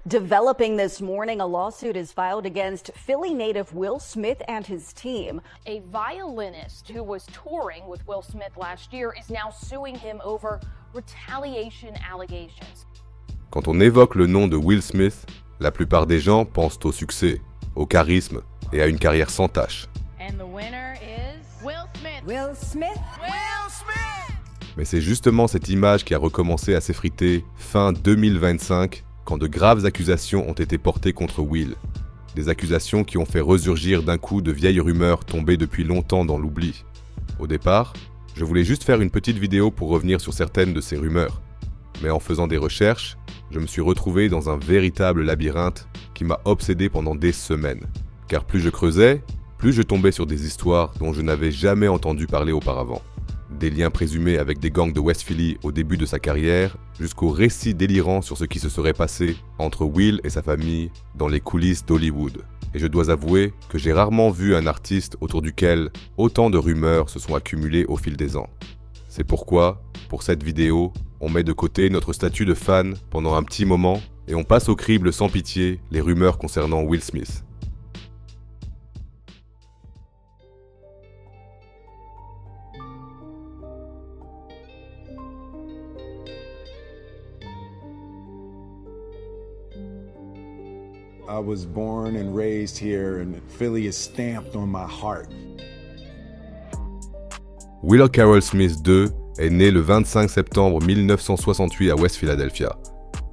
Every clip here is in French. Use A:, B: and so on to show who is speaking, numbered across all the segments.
A: Developing this morning, a lawsuit is filed against Philly native Will Smith and his team.
B: A violinist who was touring with Will Smith last year is now suing him over retaliation allegations.
C: Quand on évoque le nom de Will Smith, la plupart des gens pensent au succès, au charisme et à une carrière sans tache.
B: And the winner is Will Smith.
A: Will Smith?
B: Will Smith!
C: Mais c'est justement cette image qui a recommencé à s'effriter fin 2025 quand de graves accusations ont été portées contre Will. Des accusations qui ont fait ressurgir d'un coup de vieilles rumeurs tombées depuis longtemps dans l'oubli. Au départ, je voulais juste faire une petite vidéo pour revenir sur certaines de ces rumeurs. Mais en faisant des recherches, je me suis retrouvé dans un véritable labyrinthe qui m'a obsédé pendant des semaines. Car plus je creusais, plus je tombais sur des histoires dont je n'avais jamais entendu parler auparavant. Des liens présumés avec des gangs de West Philly au début de sa carrière, jusqu'aux récits délirants sur ce qui se serait passé entre Will et sa famille dans les coulisses d'Hollywood. Et je dois avouer que j'ai rarement vu un artiste autour duquel autant de rumeurs se sont accumulées au fil des ans. C'est pourquoi, pour cette vidéo, on met de côté notre statut de fan pendant un petit moment et on passe au crible sans pitié les rumeurs concernant Will Smith.
D: I was born and raised here, and Philly is stamped on my heart.
C: Will Carroll Smith II est né le 25 septembre 1968 à West Philadelphia.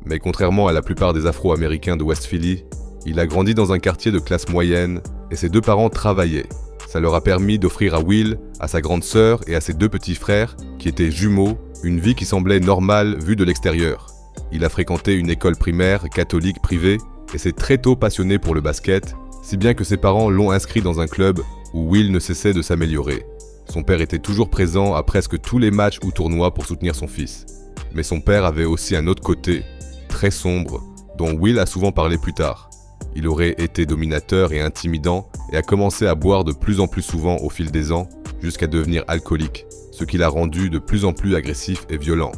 C: Mais contrairement à la plupart des Afro-Américains de West Philly, il a grandi dans un quartier de classe moyenne et ses deux parents travaillaient. Ça leur a permis d'offrir à Will, à sa grande sœur et à ses deux petits frères, qui étaient jumeaux, une vie qui semblait normale vue de l'extérieur. Il a fréquenté une école primaire catholique privée et s'est très tôt passionné pour le basket, si bien que ses parents l'ont inscrit dans un club où Will ne cessait de s'améliorer. Son père était toujours présent à presque tous les matchs ou tournois pour soutenir son fils. Mais son père avait aussi un autre côté, très sombre, dont Will a souvent parlé plus tard. Il aurait été dominateur et intimidant et a commencé à boire de plus en plus souvent au fil des ans, jusqu'à devenir alcoolique, ce qui l'a rendu de plus en plus agressif et violent.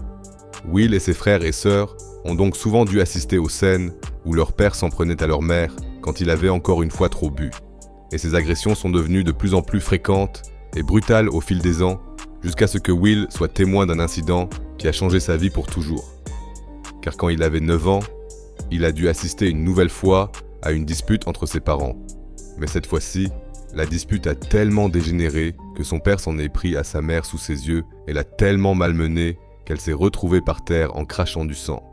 C: Will et ses frères et sœurs ont donc souvent dû assister aux scènes où leur père s'en prenait à leur mère quand il avait encore une fois trop bu. Et ces agressions sont devenues de plus en plus fréquentes et brutales au fil des ans, jusqu'à ce que Will soit témoin d'un incident qui a changé sa vie pour toujours. Car quand il avait 9 ans, il a dû assister une nouvelle fois à une dispute entre ses parents. Mais cette fois-ci, la dispute a tellement dégénéré que son père s'en est pris à sa mère sous ses yeux et l'a tellement malmenée qu'elle s'est retrouvée par terre en crachant du sang.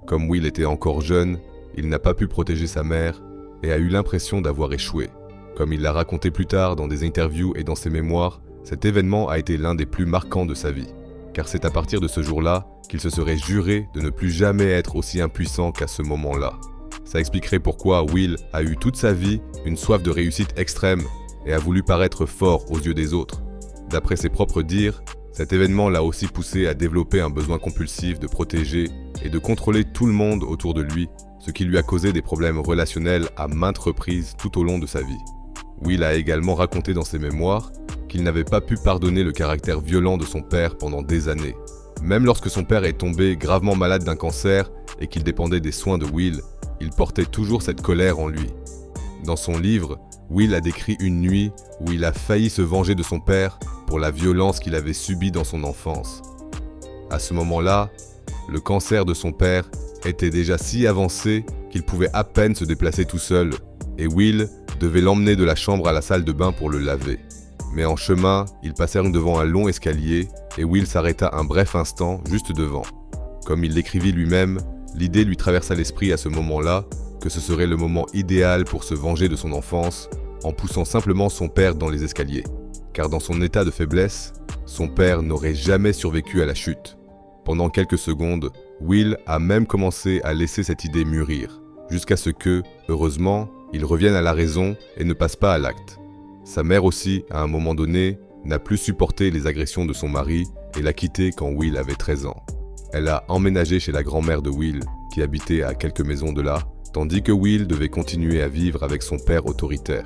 C: Comme Will était encore jeune, il n'a pas pu protéger sa mère et a eu l'impression d'avoir échoué. Comme il l'a raconté plus tard dans des interviews et dans ses mémoires, cet événement a été l'un des plus marquants de sa vie. Car c'est à partir de ce jour-là qu'il se serait juré de ne plus jamais être aussi impuissant qu'à ce moment-là. Ça expliquerait pourquoi Will a eu toute sa vie une soif de réussite extrême et a voulu paraître fort aux yeux des autres. D'après ses propres dires, cet événement l'a aussi poussé à développer un besoin compulsif de protéger et de contrôler tout le monde autour de lui, ce qui lui a causé des problèmes relationnels à maintes reprises tout au long de sa vie. Will a également raconté dans ses mémoires qu'il n'avait pas pu pardonner le caractère violent de son père pendant des années. Même lorsque son père est tombé gravement malade d'un cancer et qu'il dépendait des soins de Will, il portait toujours cette colère en lui. Dans son livre, Will a décrit une nuit où il a failli se venger de son père pour la violence qu'il avait subie dans son enfance. À ce moment-là, le cancer de son père était déjà si avancé qu'il pouvait à peine se déplacer tout seul, et Will devait l'emmener de la chambre à la salle de bain pour le laver. Mais en chemin, ils passèrent devant un long escalier, et Will s'arrêta un bref instant juste devant. Comme il l'écrivit lui-même, l'idée lui traversa l'esprit à ce moment-là que ce serait le moment idéal pour se venger de son enfance, en poussant simplement son père dans les escaliers. Car dans son état de faiblesse, son père n'aurait jamais survécu à la chute. Pendant quelques secondes, Will a même commencé à laisser cette idée mûrir, jusqu'à ce que, heureusement, il revienne à la raison et ne passe pas à l'acte. Sa mère aussi, à un moment donné, n'a plus supporté les agressions de son mari et l'a quitté quand Will avait 13 ans. Elle a emménagé chez la grand-mère de Will, qui habitait à quelques maisons de là, tandis que Will devait continuer à vivre avec son père autoritaire.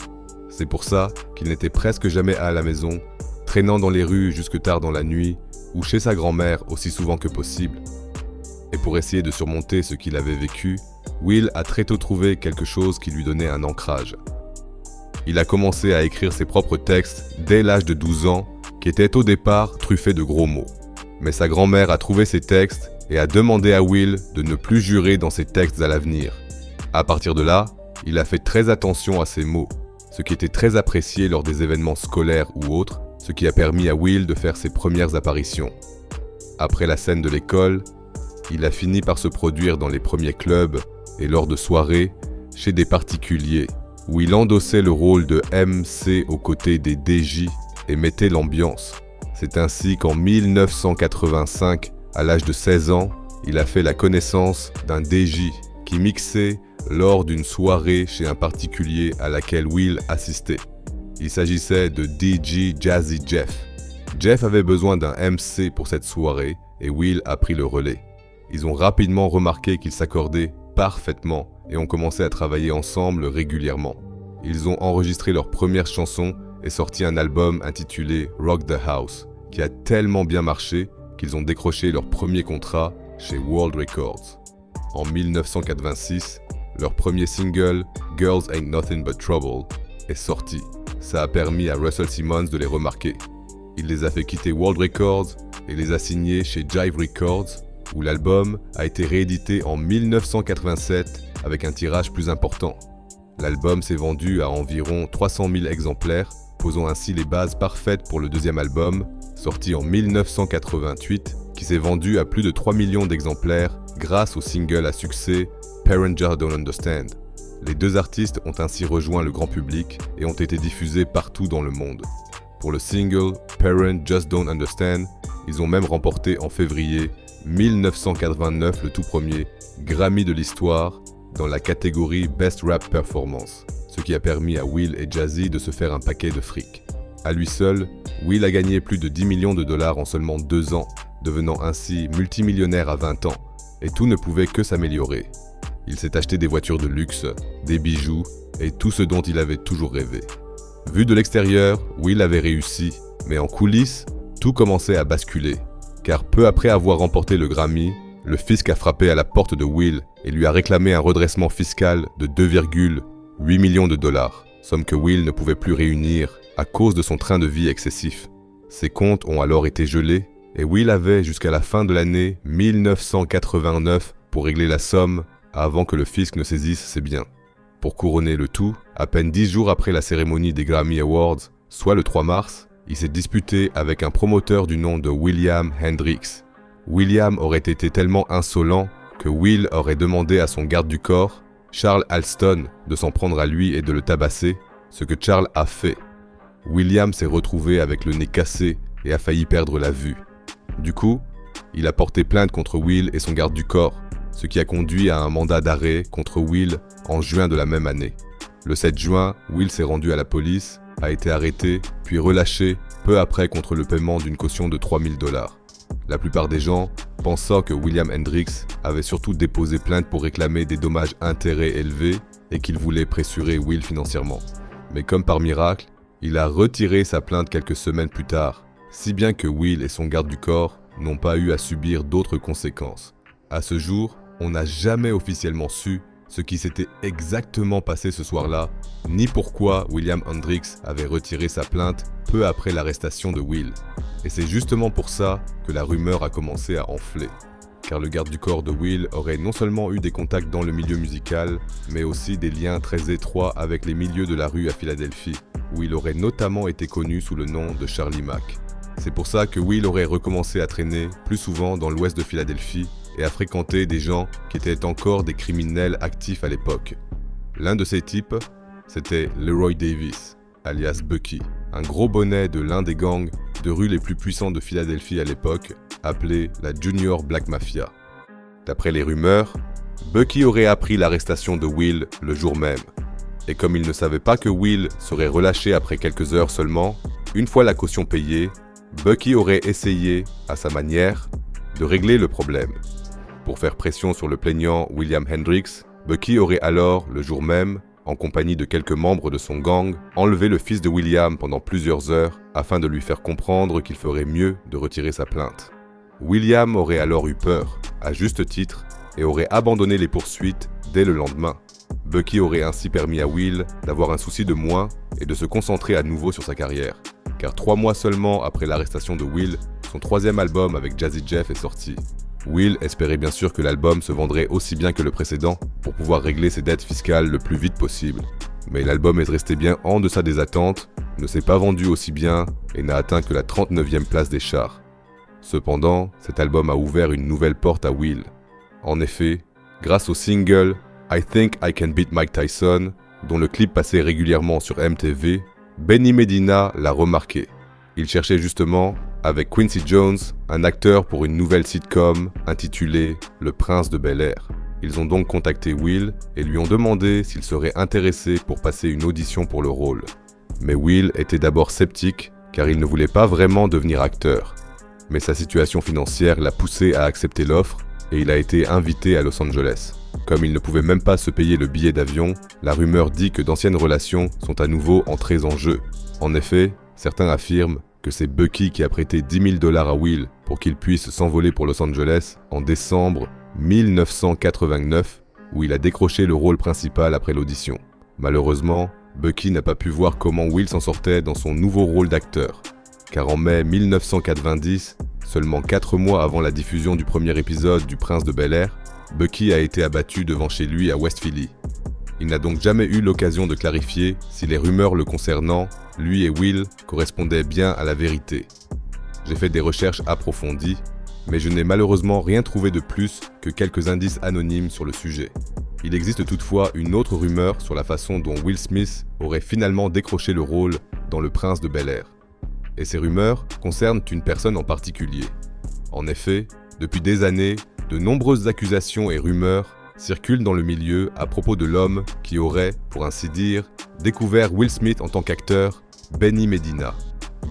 C: C'est pour ça qu'il n'était presque jamais à la maison, traînant dans les rues jusque tard dans la nuit, ou chez sa grand-mère aussi souvent que possible. Et pour essayer de surmonter ce qu'il avait vécu, Will a très tôt trouvé quelque chose qui lui donnait un ancrage. Il a commencé à écrire ses propres textes dès l'âge de 12 ans, qui étaient au départ truffés de gros mots. Mais sa grand-mère a trouvé ces textes et a demandé à Will de ne plus jurer dans ses textes à l'avenir. À partir de là, il a fait très attention à ses mots, ce qui était très apprécié lors des événements scolaires ou autres, ce qui a permis à Will de faire ses premières apparitions. Après la scène de l'école, il a fini par se produire dans les premiers clubs et lors de soirées chez des particuliers, où il endossait le rôle de MC aux côtés des DJ et mettait l'ambiance. C'est ainsi qu'en 1985, à l'âge de 16 ans, il a fait la connaissance d'un DJ qui mixait lors d'une soirée chez un particulier à laquelle Will assistait. Il s'agissait de DJ Jazzy Jeff. Jeff avait besoin d'un MC pour cette soirée et Will a pris le relais. Ils ont rapidement remarqué qu'ils s'accordaient parfaitement et ont commencé à travailler ensemble régulièrement. Ils ont enregistré leur première chanson et sorti un album intitulé Rock the House, qui a tellement bien marché qu'ils ont décroché leur premier contrat chez World Records. En 1986, leur premier single, Girls Ain't Nothing But Trouble, est sorti. Ça a permis à Russell Simmons de les remarquer. Il les a fait quitter World Records et les a signés chez Jive Records, où l'album a été réédité en 1987 avec un tirage plus important. L'album s'est vendu à environ 300 000 exemplaires, posant ainsi les bases parfaites pour le deuxième album, sorti en 1988, qui s'est vendu à plus de 3 millions d'exemplaires grâce au single à succès Parents Just Don't Understand. Les deux artistes ont ainsi rejoint le grand public et ont été diffusés partout dans le monde. Pour le single Parents Just Don't Understand, ils ont même remporté en février 1989 le tout premier Grammy de l'histoire dans la catégorie Best Rap Performance, ce qui a permis à Will et Jazzy de se faire un paquet de fric. À lui seul, Will a gagné plus de 10 millions de dollars en seulement 2 ans, devenant ainsi multimillionnaire à 20 ans, et tout ne pouvait que s'améliorer. Il s'est acheté des voitures de luxe, des bijoux et tout ce dont il avait toujours rêvé. Vu de l'extérieur, Will avait réussi, mais en coulisses, tout commençait à basculer. Car peu après avoir remporté le Grammy, le fisc a frappé à la porte de Will et lui a réclamé un redressement fiscal de 2,8 millions de dollars, somme que Will ne pouvait plus réunir à cause de son train de vie excessif. Ses comptes ont alors été gelés et Will avait jusqu'à la fin de l'année 1989 pour régler la somme avant que le fisc ne saisisse ses biens. Pour couronner le tout, à peine 10 jours après la cérémonie des Grammy Awards, soit le 3 mars, il s'est disputé avec un promoteur du nom de William Hendrix. William aurait été tellement insolent que Will aurait demandé à son garde du corps, Charles Alston, de s'en prendre à lui et de le tabasser, ce que Charles a fait. William s'est retrouvé avec le nez cassé et a failli perdre la vue. Du coup, il a porté plainte contre Will et son garde du corps, ce qui a conduit à un mandat d'arrêt contre Will en juin de la même année. Le 7 juin, Will s'est rendu à la police, a été arrêté, puis relâché peu après contre le paiement d'une caution de 3 000 $. La plupart des gens pensant que William Hendrix avait surtout déposé plainte pour réclamer des dommages-intérêts élevés et qu'il voulait pressurer Will financièrement. Mais comme par miracle, il a retiré sa plainte quelques semaines plus tard, si bien que Will et son garde du corps n'ont pas eu à subir d'autres conséquences. À ce jour, on n'a jamais officiellement su ce qui s'était exactement passé ce soir-là, ni pourquoi William Hendrix avait retiré sa plainte peu après l'arrestation de Will. Et c'est justement pour ça que la rumeur a commencé à enfler. Car le garde du corps de Will aurait non seulement eu des contacts dans le milieu musical, mais aussi des liens très étroits avec les milieux de la rue à Philadelphie, où il aurait notamment été connu sous le nom de Charlie Mack. C'est pour ça que Will aurait recommencé à traîner plus souvent dans l'ouest de Philadelphie et à fréquenter des gens qui étaient encore des criminels actifs à l'époque. L'un de ces types, c'était Leroy Davis, alias Bucky, un gros bonnet de l'un des gangs de rue les plus puissants de Philadelphie à l'époque, appelé la Junior Black Mafia. D'après les rumeurs, Bucky aurait appris l'arrestation de Will le jour même. Et comme il ne savait pas que Will serait relâché après quelques heures seulement, une fois la caution payée, Bucky aurait essayé, à sa manière, de régler le problème. Pour faire pression sur le plaignant William Hendrix, Bucky aurait alors, le jour même, en compagnie de quelques membres de son gang, enlevé le fils de William pendant plusieurs heures afin de lui faire comprendre qu'il ferait mieux de retirer sa plainte. William aurait alors eu peur, à juste titre, et aurait abandonné les poursuites dès le lendemain. Bucky aurait ainsi permis à Will d'avoir un souci de moins et de se concentrer à nouveau sur sa carrière. Car 3 mois seulement après l'arrestation de Will, son 3e album avec Jazzy Jeff est sorti. Will espérait bien sûr que l'album se vendrait aussi bien que le précédent pour pouvoir régler ses dettes fiscales le plus vite possible. Mais l'album est resté bien en deçà des attentes, ne s'est pas vendu aussi bien et n'a atteint que la 39e place des charts. Cependant, cet album a ouvert une nouvelle porte à Will. En effet, grâce au single I Think I Can Beat Mike Tyson, dont le clip passait régulièrement sur MTV, Benny Medina l'a remarqué. Il cherchait justement, avec Quincy Jones, un acteur pour une nouvelle sitcom intitulée Le Prince de Bel-Air. Ils ont donc contacté Will et lui ont demandé s'il serait intéressé pour passer une audition pour le rôle. Mais Will était d'abord sceptique car il ne voulait pas vraiment devenir acteur. Mais sa situation financière l'a poussé à accepter l'offre et il a été invité à Los Angeles. Comme il ne pouvait même pas se payer le billet d'avion, la rumeur dit que d'anciennes relations sont à nouveau entrées en jeu. En effet, certains affirment que c'est Bucky qui a prêté $10 000 à Will pour qu'il puisse s'envoler pour Los Angeles en décembre 1989, où il a décroché le rôle principal après l'audition. Malheureusement, Bucky n'a pas pu voir comment Will s'en sortait dans son nouveau rôle d'acteur. Car en mai 1990, seulement 4 mois avant la diffusion du premier épisode du Prince de Bel-Air, Bucky a été abattu devant chez lui à West Philly. Il n'a donc jamais eu l'occasion de clarifier si les rumeurs le concernant, lui et Will, correspondaient bien à la vérité. J'ai fait des recherches approfondies, mais je n'ai malheureusement rien trouvé de plus que quelques indices anonymes sur le sujet. Il existe toutefois une autre rumeur sur la façon dont Will Smith aurait finalement décroché le rôle dans Le Prince de Bel-Air. Et ces rumeurs concernent une personne en particulier. En effet, depuis des années, de nombreuses accusations et rumeurs circulent dans le milieu à propos de l'homme qui aurait, pour ainsi dire, découvert Will Smith en tant qu'acteur, Benny Medina.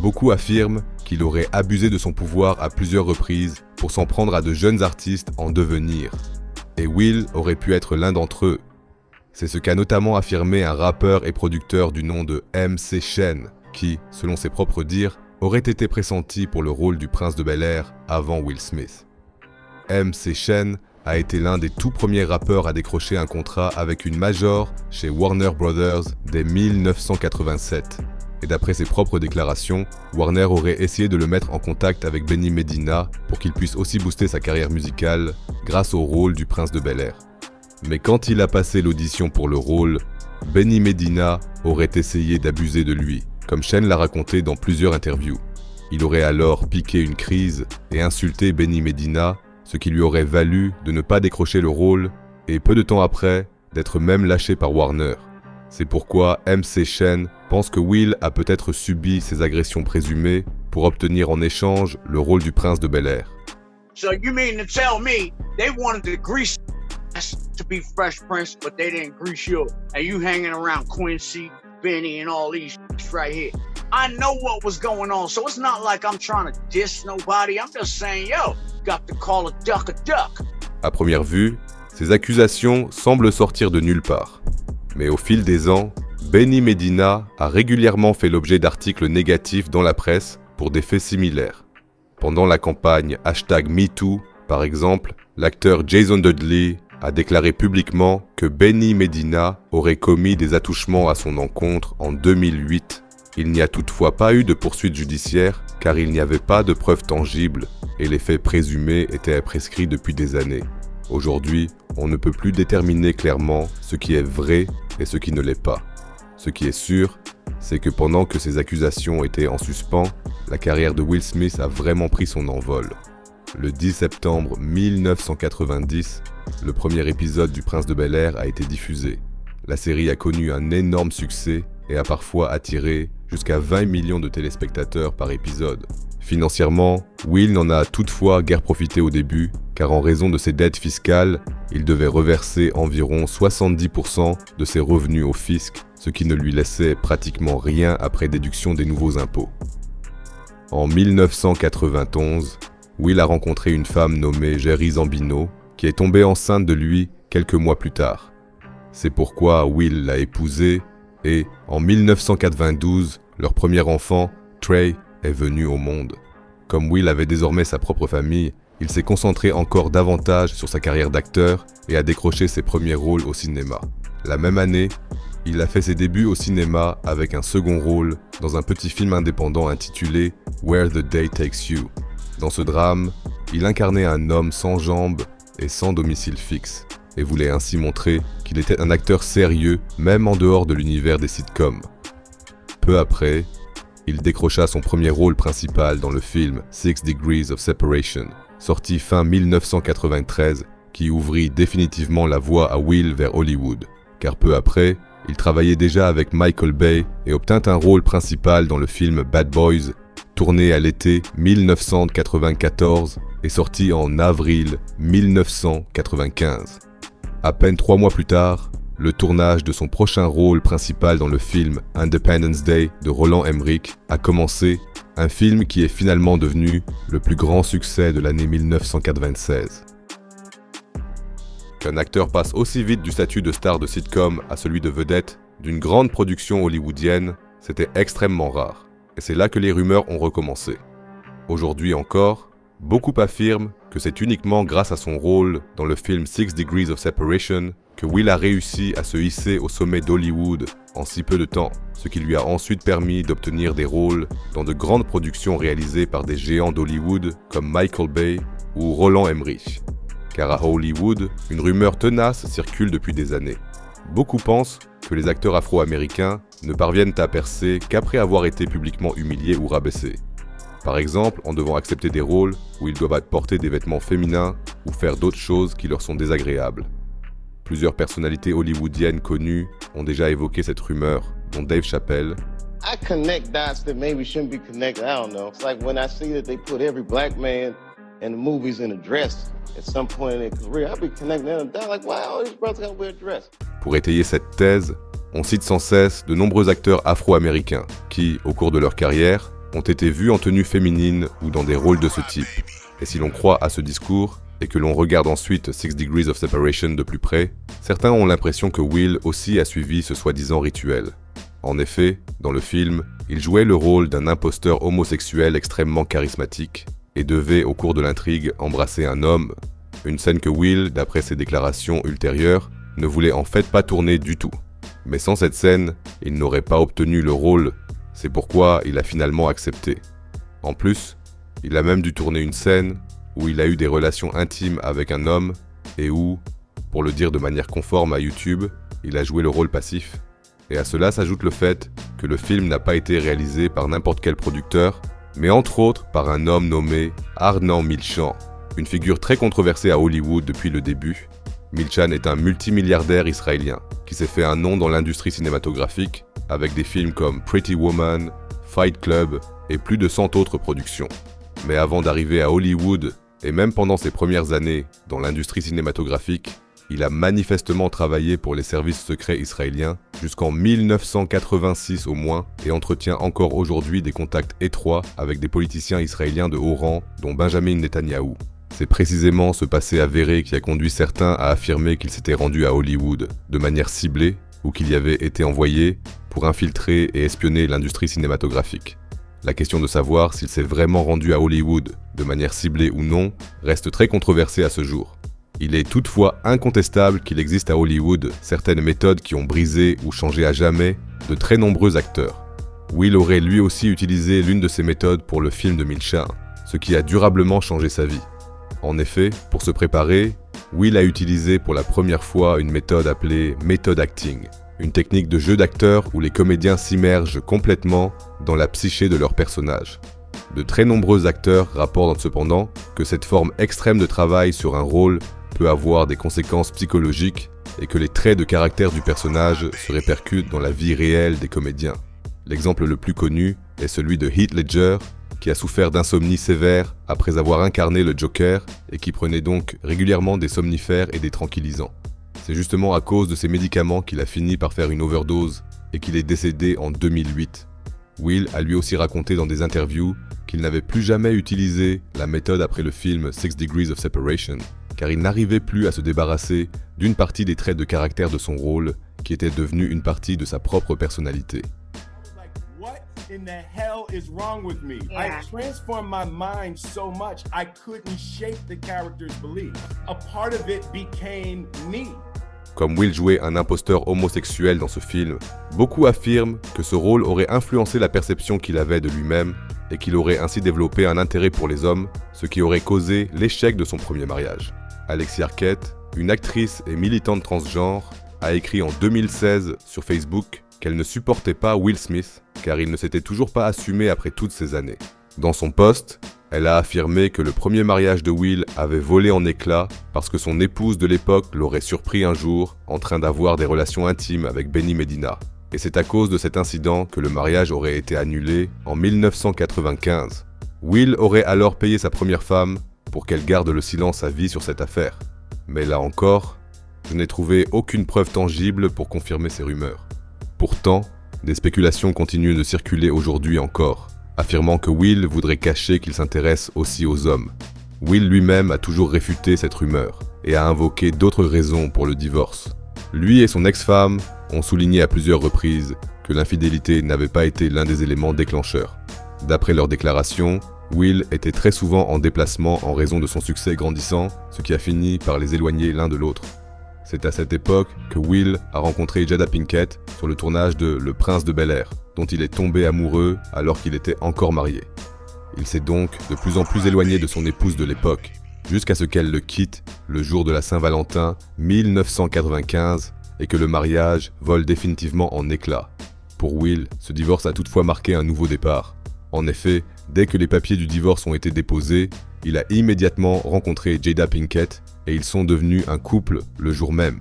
C: Beaucoup affirment qu'il aurait abusé de son pouvoir à plusieurs reprises pour s'en prendre à de jeunes artistes en devenir. Et Will aurait pu être l'un d'entre eux. C'est ce qu'a notamment affirmé un rappeur et producteur du nom de MC Shen, qui, selon ses propres dires, aurait été pressenti pour le rôle du Prince de Bel-Air avant Will Smith. MC Shen a été l'un des tout premiers rappeurs à décrocher un contrat avec une major chez Warner Brothers dès 1987. Et d'après ses propres déclarations, Warner aurait essayé de le mettre en contact avec Benny Medina pour qu'il puisse aussi booster sa carrière musicale grâce au rôle du Prince de Bel-Air. Mais quand il a passé l'audition pour le rôle, Benny Medina aurait essayé d'abuser de lui, comme Shen l'a raconté dans plusieurs interviews. Il aurait alors piqué une crise et insulté Benny Medina, ce qui lui aurait valu de ne pas décrocher le rôle et peu de temps après, d'être même lâché par Warner. C'est pourquoi MC Shen pense que Will a peut-être subi ces agressions présumées pour obtenir en échange le rôle du Prince de Bel-Air.
E: So you mean to tell me they wanted to grease to be Fresh Prince, but they didn't grease you, and you hanging around Quincy, Benny, and all these right here. I know what was going on, so it's not like I'm trying to diss nobody. I'm just saying, yo, got to call a duck a duck.
C: À première vue, ces accusations semblent sortir de nulle part. Mais au fil des ans, Benny Medina a régulièrement fait l'objet d'articles négatifs dans la presse pour des faits similaires. Pendant la campagne #MeToo, par exemple, l'acteur Jason Dudley a déclaré publiquement que Benny Medina aurait commis des attouchements à son encontre en 2008. Il n'y a toutefois pas eu de poursuite judiciaire car il n'y avait pas de preuves tangibles et les faits présumés étaient prescrits depuis des années. Aujourd'hui, on ne peut plus déterminer clairement ce qui est vrai et ce qui ne l'est pas. Ce qui est sûr, c'est que pendant que ces accusations étaient en suspens, la carrière de Will Smith a vraiment pris son envol. Le 10 septembre 1990, le premier épisode du Prince de Bel-Air a été diffusé. La série a connu un énorme succès et a parfois attiré jusqu'à 20 millions de téléspectateurs par épisode. Financièrement, Will n'en a toutefois guère profité au début, car en raison de ses dettes fiscales, il devait reverser environ 70% de ses revenus au fisc, ce qui ne lui laissait pratiquement rien après déduction des nouveaux impôts. En 1991, Will a rencontré une femme nommée Jerry Zambino, qui est tombée enceinte de lui quelques mois plus tard. C'est pourquoi Will l'a épousée et, en 1992, leur premier enfant, Trey, est venu au monde. Comme Will avait désormais sa propre famille, il s'est concentré encore davantage sur sa carrière d'acteur et a décroché ses premiers rôles au cinéma. La même année, il a fait ses débuts au cinéma avec un second rôle dans un petit film indépendant intitulé Where the Day Takes You. Dans ce drame, il incarnait un homme sans jambes et sans domicile fixe, et voulait ainsi montrer qu'il était un acteur sérieux même en dehors de l'univers des sitcoms. Peu après, il décrocha son premier rôle principal dans le film 6 Degrees of Separation, sorti fin 1993, qui ouvrit définitivement la voie à Will vers Hollywood, car peu après, il travaillait déjà avec Michael Bay et obtint un rôle principal dans le film Bad Boys, tourné à l'été 1994 et sorti en avril 1995. À peine 3 mois plus tard, le tournage de son prochain rôle principal dans le film Independence Day de Roland Emmerich a commencé, un film qui est finalement devenu le plus grand succès de l'année 1996. Qu'un acteur passe aussi vite du statut de star de sitcom à celui de vedette d'une grande production hollywoodienne, c'était extrêmement rare. Et c'est là que les rumeurs ont recommencé. Aujourd'hui encore, beaucoup affirment que c'est uniquement grâce à son rôle dans le film 6 Degrees of Separation que Will a réussi à se hisser au sommet d'Hollywood en si peu de temps, ce qui lui a ensuite permis d'obtenir des rôles dans de grandes productions réalisées par des géants d'Hollywood comme Michael Bay ou Roland Emmerich. Car à Hollywood, une rumeur tenace circule depuis des années. Beaucoup pensent que les acteurs afro-américains ne parviennent à percer qu'après avoir été publiquement humiliés ou rabaissés. Par exemple, en devant accepter des rôles où ils doivent porter des vêtements féminins ou faire d'autres choses qui leur sont désagréables. Plusieurs personnalités hollywoodiennes connues ont déjà évoqué cette rumeur, dont Dave Chappelle.
F: I connect dots that maybe shouldn't be connected. I don't know. It's like when I see that they put every black man in the movies in a dress at some point in their career, I'll be connecting them down like, why all these brothers gotta wear a dress?
C: Pour étayer cette thèse, on cite sans cesse de nombreux acteurs afro-américains qui, au cours de leur carrière, ont été vus en tenue féminine ou dans des rôles de ce type. Et si l'on croit à ce discours, et que l'on regarde ensuite 6 Degrees of Separation de plus près, certains ont l'impression que Will aussi a suivi ce soi-disant rituel. En effet, dans le film, il jouait le rôle d'un imposteur homosexuel extrêmement charismatique et devait, au cours de l'intrigue, embrasser un homme, une scène que Will, d'après ses déclarations ultérieures, ne voulait en fait pas tourner du tout. Mais sans cette scène, il n'aurait pas obtenu le rôle, c'est pourquoi il a finalement accepté. En plus, il a même dû tourner une scène où il a eu des relations intimes avec un homme et où, pour le dire de manière conforme à YouTube, il a joué le rôle passif. Et à cela s'ajoute le fait que le film n'a pas été réalisé par n'importe quel producteur, mais entre autres par un homme nommé Arnan Milchan, une figure très controversée à Hollywood depuis le début. Milchan est un multimilliardaire israélien qui s'est fait un nom dans l'industrie cinématographique avec des films comme Pretty Woman, Fight Club et plus de 100 autres productions. Mais avant d'arriver à Hollywood, et même pendant ses premières années dans l'industrie cinématographique, il a manifestement travaillé pour les services secrets israéliens jusqu'en 1986 au moins et entretient encore aujourd'hui des contacts étroits avec des politiciens israéliens de haut rang, dont Benjamin Netanyahou. C'est précisément ce passé avéré qui a conduit certains à affirmer qu'il s'était rendu à Hollywood de manière ciblée ou qu'il y avait été envoyé pour infiltrer et espionner l'industrie cinématographique. La question de savoir s'il s'est vraiment rendu à Hollywood, de manière ciblée ou non, reste très controversée à ce jour. Il est toutefois incontestable qu'il existe à Hollywood certaines méthodes qui ont brisé ou changé à jamais de très nombreux acteurs. Will aurait lui aussi utilisé l'une de ces méthodes pour le film de Milchan, ce qui a durablement changé sa vie. En effet, pour se préparer, Will a utilisé pour la première fois une méthode appelée method acting, une technique de jeu d'acteur où les comédiens s'immergent complètement dans la psyché de leur personnage. De très nombreux acteurs rapportent cependant que cette forme extrême de travail sur un rôle peut avoir des conséquences psychologiques et que les traits de caractère du personnage se répercutent dans la vie réelle des comédiens. L'exemple le plus connu est celui de Heath Ledger, qui a souffert d'insomnie sévère après avoir incarné le Joker et qui prenait donc régulièrement des somnifères et des tranquillisants. C'est justement à cause de ces médicaments qu'il a fini par faire une overdose et qu'il est décédé en 2008. Will a lui aussi raconté dans des interviews qu'il n'avait plus jamais utilisé la méthode après le film 6 Degrees of Separation, car il n'arrivait plus à se débarrasser d'une partie des traits de caractère de son rôle qui était devenu une partie de sa propre personnalité.
D: in the hell is wrong with me?
G: Yeah.
D: I transformed my mind so much I couldn't shape the character's beliefs. A part of it became me.
C: Comme Will jouait un imposteur homosexuel dans ce film, beaucoup affirment que ce rôle aurait influencé la perception qu'il avait de lui-même et qu'il aurait ainsi développé un intérêt pour les hommes, ce qui aurait causé l'échec de son premier mariage. Alexis Arquette, une actrice et militante transgenre, a écrit en 2016 sur Facebook qu'elle ne supportait pas Will Smith car il ne s'était toujours pas assumé après toutes ces années. Dans son post, elle a affirmé que le premier mariage de Will avait volé en éclats parce que son épouse de l'époque l'aurait surpris un jour en train d'avoir des relations intimes avec Benny Medina. Et c'est à cause de cet incident que le mariage aurait été annulé en 1995. Will aurait alors payé sa première femme pour qu'elle garde le silence à vie sur cette affaire. Mais là encore, je n'ai trouvé aucune preuve tangible pour confirmer ces rumeurs. Pourtant, des spéculations continuent de circuler aujourd'hui encore, affirmant que Will voudrait cacher qu'il s'intéresse aussi aux hommes. Will lui-même a toujours réfuté cette rumeur et a invoqué d'autres raisons pour le divorce. Lui et son ex-femme ont souligné à plusieurs reprises que l'infidélité n'avait pas été l'un des éléments déclencheurs. D'après leurs déclarations, Will était très souvent en déplacement en raison de son succès grandissant, ce qui a fini par les éloigner l'un de l'autre. C'est à cette époque que Will a rencontré Jada Pinkett sur le tournage de Le Prince de Bel-Air, dont il est tombé amoureux alors qu'il était encore marié. Il s'est donc de plus en plus éloigné de son épouse de l'époque, jusqu'à ce qu'elle le quitte le jour de la Saint-Valentin 1995 et que le mariage vole définitivement en éclats. Pour Will, ce divorce a toutefois marqué un nouveau départ. En effet, dès que les papiers du divorce ont été déposés, il a immédiatement rencontré Jada Pinkett et ils sont devenus un couple le jour même.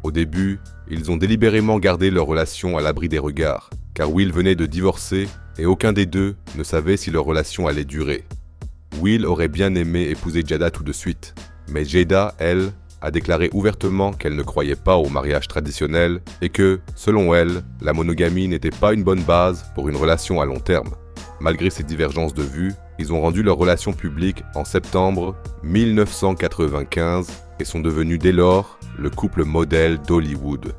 C: Au début, ils ont délibérément gardé leur relation à l'abri des regards, car Will venait de divorcer et aucun des deux ne savait si leur relation allait durer. Will aurait bien aimé épouser Jada tout de suite, mais Jada, elle, a déclaré ouvertement qu'elle ne croyait pas au mariage traditionnel et que, selon elle, la monogamie n'était pas une bonne base pour une relation à long terme. Malgré ces divergences de vues, ils ont rendu leur relation publique en septembre 1995 et sont devenus dès lors le couple modèle d'Hollywood.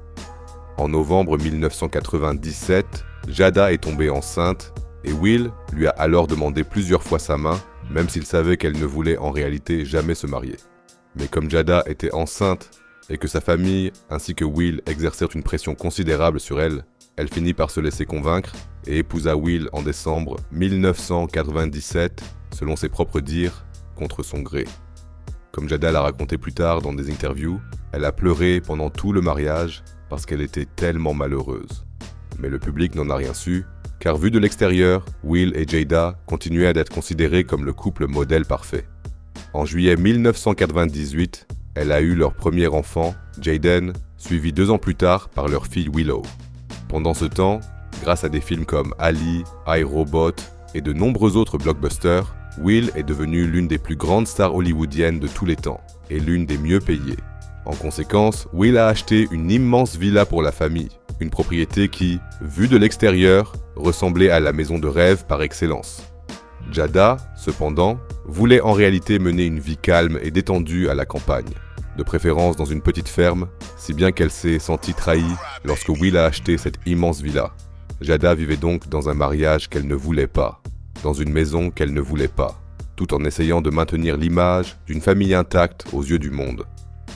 C: En novembre 1997, Jada est tombée enceinte et Will lui a alors demandé plusieurs fois sa main, même s'il savait qu'elle ne voulait en réalité jamais se marier. Mais comme Jada était enceinte et que sa famille ainsi que Will exercèrent une pression considérable sur elle, elle finit par se laisser convaincre et épousa Will en décembre 1997, selon ses propres dires, contre son gré. Comme Jada l'a raconté plus tard dans des interviews, elle a pleuré pendant tout le mariage parce qu'elle était tellement malheureuse. Mais le public n'en a rien su, car vu de l'extérieur, Will et Jada continuaient d'être considérés comme le couple modèle parfait. En juillet 1998, elle a eu leur premier enfant, Jaden, suivi 2 ans plus tard par leur fille Willow. Pendant ce temps, grâce à des films comme Ali, iRobot et de nombreux autres blockbusters, Will est devenue l'une des plus grandes stars hollywoodiennes de tous les temps et l'une des mieux payées. En conséquence, Will a acheté une immense villa pour la famille, une propriété qui, vue de l'extérieur, ressemblait à la maison de rêve par excellence. Jada, cependant, voulait en réalité mener une vie calme et détendue à la campagne, de préférence dans une petite ferme, si bien qu'elle s'est sentie trahie lorsque Will a acheté cette immense villa. Jada vivait donc dans un mariage qu'elle ne voulait pas, dans une maison qu'elle ne voulait pas, tout en essayant de maintenir l'image d'une famille intacte aux yeux du monde.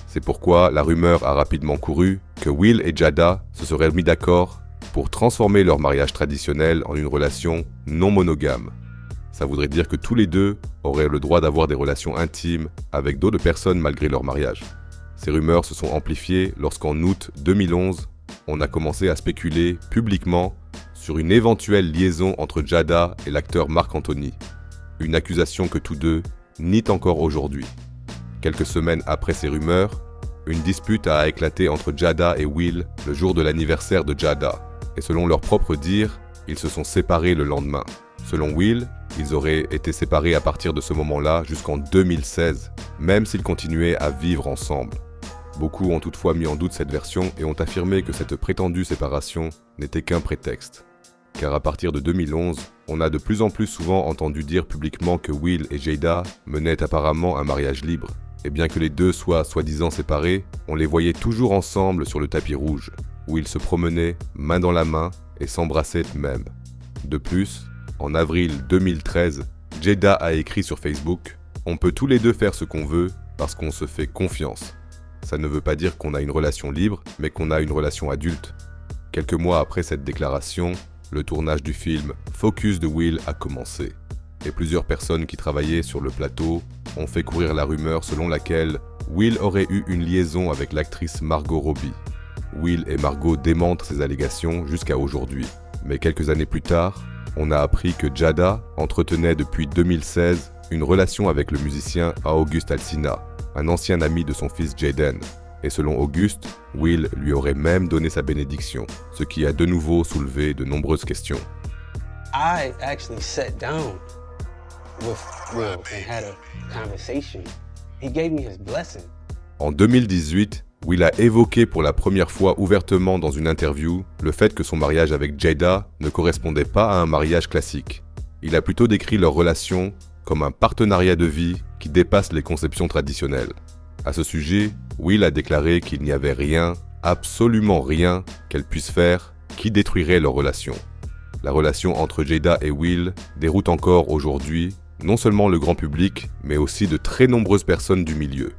C: C'est pourquoi la rumeur a rapidement couru que Will et Jada se seraient mis d'accord pour transformer leur mariage traditionnel en une relation non monogame. Ça voudrait dire que tous les deux auraient le droit d'avoir des relations intimes avec d'autres personnes malgré leur mariage. Ces rumeurs se sont amplifiées lorsqu'en août 2011, on a commencé à spéculer publiquement sur une éventuelle liaison entre Jada et l'acteur Marc Anthony. Une accusation que tous deux nient encore aujourd'hui. Quelques semaines après ces rumeurs, une dispute a éclaté entre Jada et Will le jour de l'anniversaire de Jada. Et selon leurs propres dires, ils se sont séparés le lendemain. Selon Will, ils auraient été séparés à partir de ce moment-là jusqu'en 2016, même s'ils continuaient à vivre ensemble. Beaucoup ont toutefois mis en doute cette version et ont affirmé que cette prétendue séparation n'était qu'un prétexte. Car à partir de 2011, on a de plus en plus souvent entendu dire publiquement que Will et Jada menaient apparemment un mariage libre. Et bien que les deux soient soi-disant séparés, on les voyait toujours ensemble sur le tapis rouge, où ils se promenaient main dans la main et s'embrassaient même. De plus, en avril 2013, Jada a écrit sur Facebook « On peut tous les deux faire ce qu'on veut parce qu'on se fait confiance. Ça ne veut pas dire qu'on a une relation libre, mais qu'on a une relation adulte. » Quelques mois après cette déclaration, le tournage du film Focus de Will a commencé. Et plusieurs personnes qui travaillaient sur le plateau ont fait courir la rumeur selon laquelle Will aurait eu une liaison avec l'actrice Margot Robbie. Will et Margot démentent ces allégations jusqu'à aujourd'hui. Mais quelques années plus tard, on a appris que Jada entretenait depuis 2016 une relation avec le musicien August Alsina, un ancien ami de son fils Jaden. Et selon Auguste, Will lui aurait même donné sa bénédiction, ce qui a de nouveau soulevé de nombreuses questions.
G: I actually sat down with Will and had a conversation. He gave me his blessing.
C: En 2018, Will a évoqué pour la première fois ouvertement dans une interview le fait que son mariage avec Jada ne correspondait pas à un mariage classique. Il a plutôt décrit leur relation comme un partenariat de vie qui dépasse les conceptions traditionnelles. À ce sujet, Will a déclaré qu'il n'y avait rien, absolument rien, qu'elle puisse faire qui détruirait leur relation. La relation entre Jada et Will déroute encore aujourd'hui non seulement le grand public, mais aussi de très nombreuses personnes du milieu.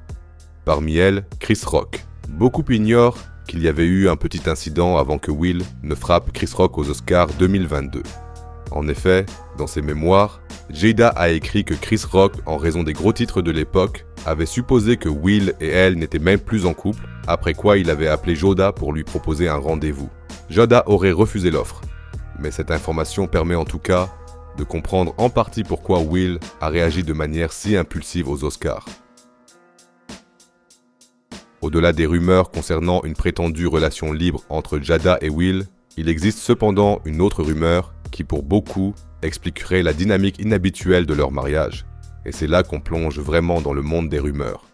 C: Parmi elles, Chris Rock. Beaucoup ignorent qu'il y avait eu un petit incident avant que Will ne frappe Chris Rock aux Oscars 2022. En effet, dans ses mémoires, Jada a écrit que Chris Rock, en raison des gros titres de l'époque, avait supposé que Will et elle n'étaient même plus en couple, après quoi il avait appelé Jada pour lui proposer un rendez-vous. Jada aurait refusé l'offre. Mais cette information permet en tout cas de comprendre en partie pourquoi Will a réagi de manière si impulsive aux Oscars. Au-delà des rumeurs concernant une prétendue relation libre entre Jada et Will, il existe cependant une autre rumeur qui pour beaucoup expliquerait la dynamique inhabituelle de leur mariage. Et c'est là qu'on plonge vraiment dans le monde des rumeurs.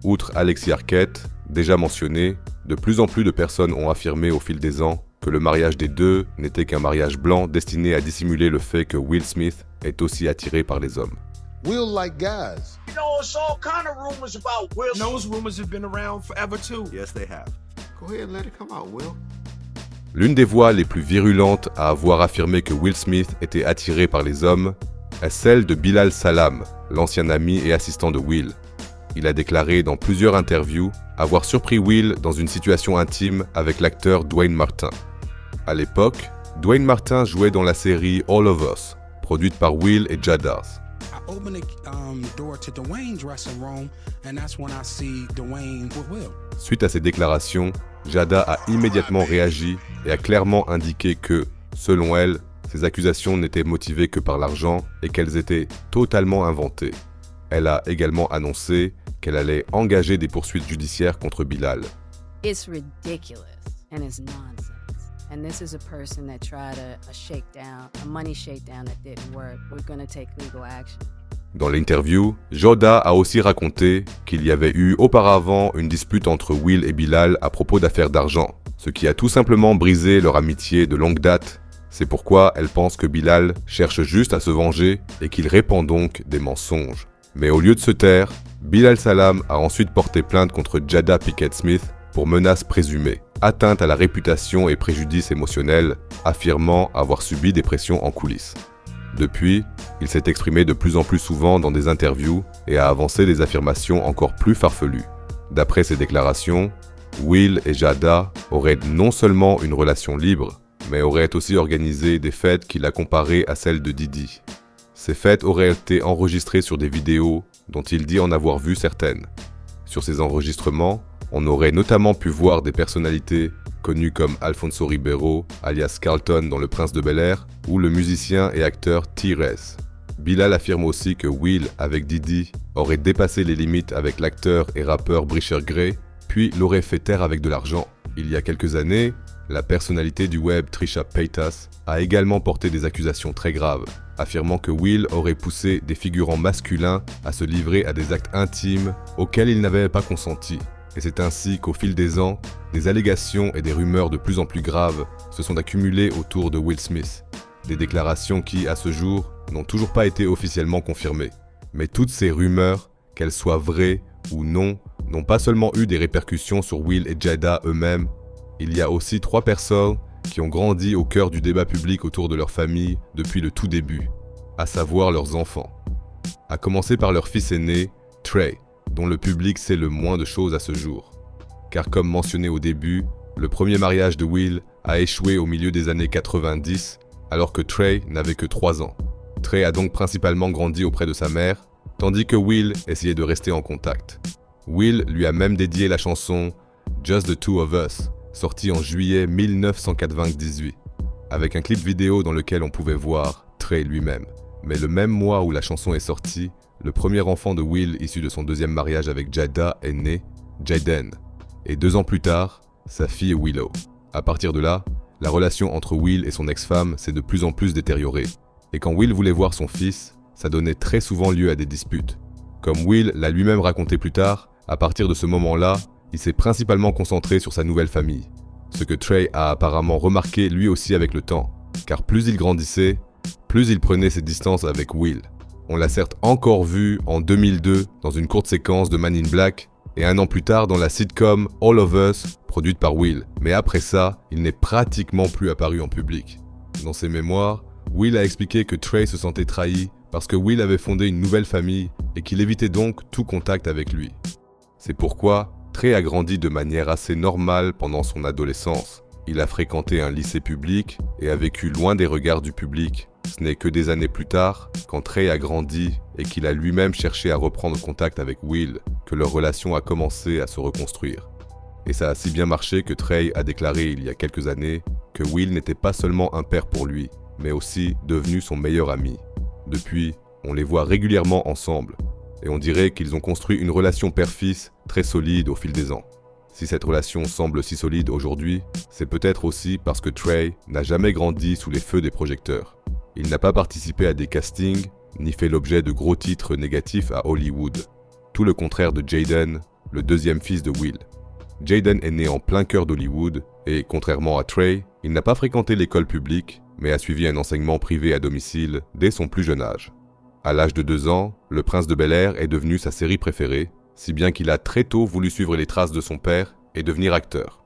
C: Outre Alexis Arquette, déjà mentionné, de plus en plus de personnes ont affirmé au fil des ans que le mariage des deux n'était qu'un mariage blanc destiné à dissimuler le fait que Will Smith est aussi attiré par les hommes.
H: Will like guys.
E: You know, it's all kind of rumors about Will.
I: Those rumors have been around forever too.
H: Yes, they have. Go ahead and let it come out, Will.
C: L'une des voix les plus virulentes à avoir affirmé que Will Smith était attiré par les hommes est celle de Bilal Salam, l'ancien ami et assistant de Will. Il a déclaré dans plusieurs interviews avoir surpris Will dans une situation intime avec l'acteur Dwayne Martin. À l'époque, Dwayne Martin jouait dans la série All of Us, produite par Will et Jada.
I: I open the door to Dwayne's dressing room, and that's when I see Dwayne with Will.
C: Suite à ces déclarations, Jada a immédiatement réagi et a clairement indiqué que, selon elle, ces accusations n'étaient motivées que par l'argent et qu'elles étaient totalement inventées. Elle a également annoncé qu'elle allait engager des poursuites judiciaires contre Bilal.
J: It's ridiculous and it's nonsense. And this is a person that tried a shakedown, a money shakedown that didn't work. We're going to take legal action.
C: Dans l'interview, Jada a aussi raconté qu'il y avait eu auparavant une dispute entre Will et Bilal à propos d'affaires d'argent, ce qui a tout simplement brisé leur amitié de longue date. C'est pourquoi elle pense que Bilal cherche juste à se venger et qu'il répand donc des mensonges. Mais au lieu de se taire, Bilal Salam a ensuite porté plainte contre Jada Pinkett Smith pour menaces présumées, atteinte à la réputation et préjudice émotionnel, affirmant avoir subi des pressions en coulisses. Depuis, il s'est exprimé de plus en plus souvent dans des interviews et a avancé des affirmations encore plus farfelues. D'après ses déclarations, Will et Jada auraient non seulement une relation libre, mais auraient aussi organisé des fêtes qu'il a comparées à celles de Diddy. Ces fêtes auraient été enregistrées sur des vidéos dont il dit en avoir vu certaines. Sur ces enregistrements, on aurait notamment pu voir des personnalités connues comme Alfonso Ribeiro, alias Carlton dans Le Prince de Bel-Air, ou le musicien et acteur T-Rez. Bilal affirme aussi que Will, avec Diddy, aurait dépassé les limites avec l'acteur et rappeur Brisher Gray, puis l'aurait fait taire avec de l'argent. Il y a quelques années, la personnalité du web Trisha Paytas a également porté des accusations très graves, affirmant que Will aurait poussé des figurants masculins à se livrer à des actes intimes auxquels ils n'avaient pas consenti. Et c'est ainsi qu'au fil des ans, des allégations et des rumeurs de plus en plus graves se sont accumulées autour de Will Smith. Des déclarations qui, à ce jour, n'ont toujours pas été officiellement confirmées. Mais toutes ces rumeurs, qu'elles soient vraies ou non, n'ont pas seulement eu des répercussions sur Will et Jada eux-mêmes. Il y a aussi 3 personnes qui ont grandi au cœur du débat public autour de leur famille depuis le tout début, à savoir leurs enfants. À commencer par leur fils aîné, Trey, dont le public sait le moins de choses à ce jour. Car comme mentionné au début, le premier mariage de Will a échoué au milieu des années 90, alors que Trey n'avait que 3 ans. Trey a donc principalement grandi auprès de sa mère, tandis que Will essayait de rester en contact. Will lui a même dédié la chanson « Just the Two of Us », sortie en juillet 1998, avec un clip vidéo dans lequel on pouvait voir Trey lui-même. Mais le même mois où la chanson est sortie, le premier enfant de Will issu de son deuxième mariage avec Jada est né, Jaden, et 2 ans plus tard, sa fille Willow. À partir de là, la relation entre Will et son ex-femme s'est de plus en plus détériorée, et quand Will voulait voir son fils, ça donnait très souvent lieu à des disputes. Comme Will l'a lui-même raconté plus tard, à partir de ce moment-là, il s'est principalement concentré sur sa nouvelle famille, ce que Trey a apparemment remarqué lui aussi avec le temps, car plus il grandissait, plus il prenait ses distances avec Will. On l'a certes encore vu en 2002 dans une courte séquence de Man in Black, et 1 an plus tard dans la sitcom All of Us, produite par Will. Mais après ça, il n'est pratiquement plus apparu en public. Dans ses mémoires, Will a expliqué que Trey se sentait trahi parce que Will avait fondé une nouvelle famille et qu'il évitait donc tout contact avec lui. C'est pourquoi Trey a grandi de manière assez normale pendant son adolescence. Il a fréquenté un lycée public et a vécu loin des regards du public. Ce n'est que des années plus tard, quand Trey a grandi et qu'il a lui-même cherché à reprendre contact avec Will, que leur relation a commencé à se reconstruire. Et ça a si bien marché que Trey a déclaré il y a quelques années que Will n'était pas seulement un père pour lui, mais aussi devenu son meilleur ami. Depuis, on les voit régulièrement ensemble, et on dirait qu'ils ont construit une relation père-fils très solide au fil des ans. Si cette relation semble si solide aujourd'hui, c'est peut-être aussi parce que Trey n'a jamais grandi sous les feux des projecteurs. Il n'a pas participé à des castings, ni fait l'objet de gros titres négatifs à Hollywood. Tout le contraire de Jaden, le deuxième fils de Will. Jaden est né en plein cœur d'Hollywood, et contrairement à Trey, il n'a pas fréquenté l'école publique, mais a suivi un enseignement privé à domicile dès son plus jeune âge. À l'âge de 2 ans, Le Prince de Bel-Air est devenu sa série préférée, si bien qu'il a très tôt voulu suivre les traces de son père et devenir acteur.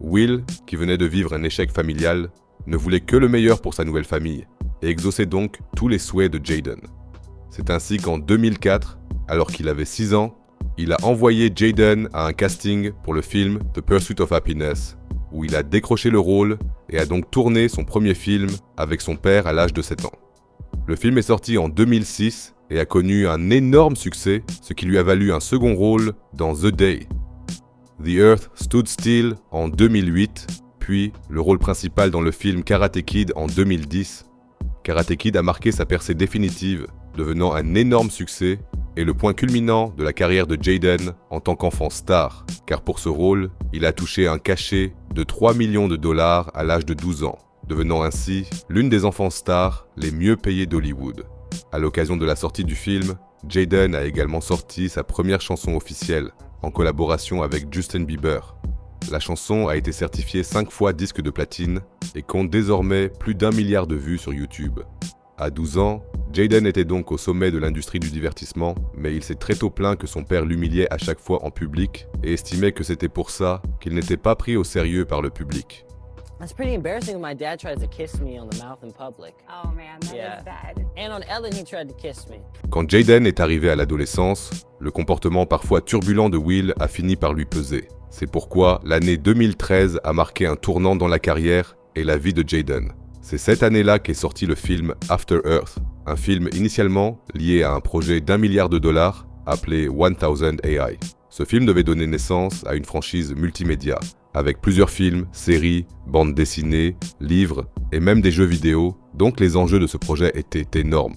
C: Will, qui venait de vivre un échec familial, ne voulait que le meilleur pour sa nouvelle famille, et exauçait donc tous les souhaits de Jaden. C'est ainsi qu'en 2004, alors qu'il avait 6 ans, il a envoyé Jaden à un casting pour le film The Pursuit of Happiness, où il a décroché le rôle et a donc tourné son premier film avec son père à l'âge de 7 ans. Le film est sorti en 2006 et a connu un énorme succès, ce qui lui a valu un second rôle dans The Day. The Earth Stood Still en 2008, puis le rôle principal dans le film Karate Kid en 2010. Karate Kid a marqué sa percée définitive, devenant un énorme succès et le point culminant de la carrière de Jaden en tant qu'enfant star, car pour ce rôle, il a touché un cachet de 3 millions de dollars à l'âge de 12 ans, devenant ainsi l'une des enfants stars les mieux payées d'Hollywood. À l'occasion de la sortie du film, Jaden a également sorti sa première chanson officielle, en collaboration avec Justin Bieber. La chanson a été certifiée 5 fois disque de platine et compte désormais plus d'1 milliard de vues sur YouTube. À 12 ans, Jaden était donc au sommet de l'industrie du divertissement, mais il s'est très tôt plaint que son père l'humiliait à chaque fois en public et estimait que c'était pour ça qu'il n'était pas pris au sérieux par le public.
K: It's pretty embarrassing when my dad tries to kiss me on the mouth in public.
L: Oh man, that is bad.
K: And on Ellen, he tried to kiss me.
C: Quand Jaden est arrivé à l'adolescence, le comportement parfois turbulent de Will a fini par lui peser. C'est pourquoi l'année 2013 a marqué un tournant dans la carrière et la vie de Jaden. C'est cette année-là qu'est sorti le film After Earth, un film initialement lié à un projet d'1 milliard de dollars appelé 1000 AI. Ce film devait donner naissance à une franchise multimédia, avec plusieurs films, séries, bandes dessinées, livres et même des jeux vidéo, donc les enjeux de ce projet étaient énormes.